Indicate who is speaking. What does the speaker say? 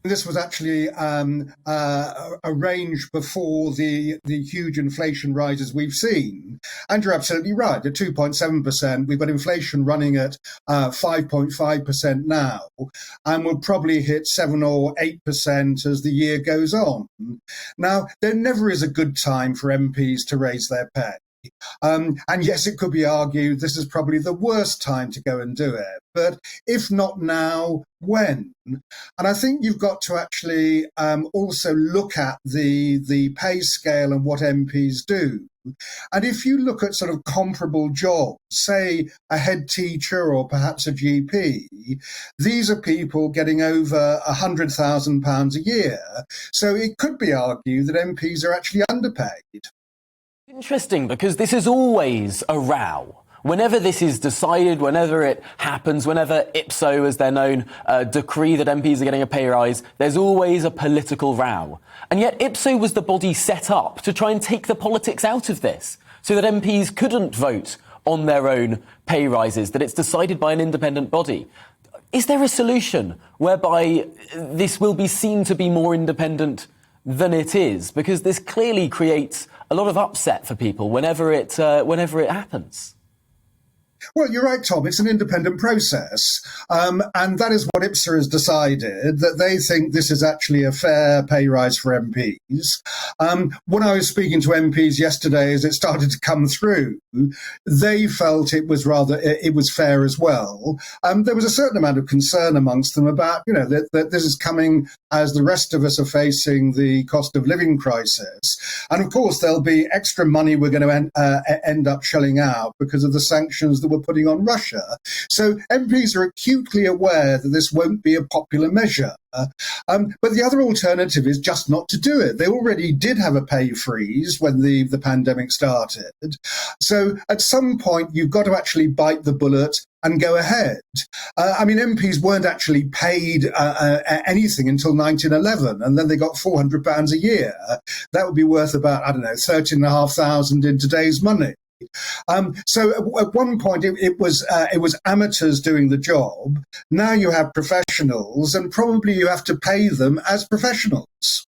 Speaker 1: This was actually arranged before the huge inflation rises we've seen. And you're absolutely right. At 2.7%, we've got inflation running at 5.5% now, and we'll probably hit 7 or 8% as the year goes on. Now, there never is a good time for MPs to raise their pay. And yes, it could be argued this is probably the worst time to go and do it. But if not now, when? And I think you've got to actually also look at the pay scale and what MPs do. And if you look at sort of comparable jobs, say a head teacher or perhaps a GP, these are people getting over £100,000 a year. So it could be argued that MPs are actually underpaid.
Speaker 2: Interesting, because this is always a row. Whenever this is decided, whenever it happens, whenever IPSO, as they're known, decree that MPs are getting a pay rise, there's always a political row. And yet IPSO was the body set up to try and take the politics out of this, so that MPs couldn't vote on their own pay rises, that it's decided by an independent body. Is there a solution whereby this will be seen to be more independent than it is? Because this clearly creates a lot of upset for people whenever it happens.
Speaker 1: Well, you're right, Tom. It's an independent process. And that is what IPSA has decided, that they think this is actually a fair pay rise for MPs. When I was speaking to MPs yesterday, as it started to come through, they felt it was fair as well. There was a certain amount of concern amongst them about, that this is coming as the rest of us are facing the cost of living crisis. And of course, there'll be extra money we're going to end up shelling out because of the sanctions that we're putting on Russia. So MPs are acutely aware that this won't be a popular measure. But the other alternative is just not to do it. They already did have a pay freeze when the pandemic started. So at some point, you've got to actually bite the bullet and go ahead. MPs weren't actually paid anything until 1911, and then they got £400 a year. That would be worth about, £13,500 in today's money. So at one point it was amateurs doing the job. Now you have professionals, and probably you have to pay them as professionals.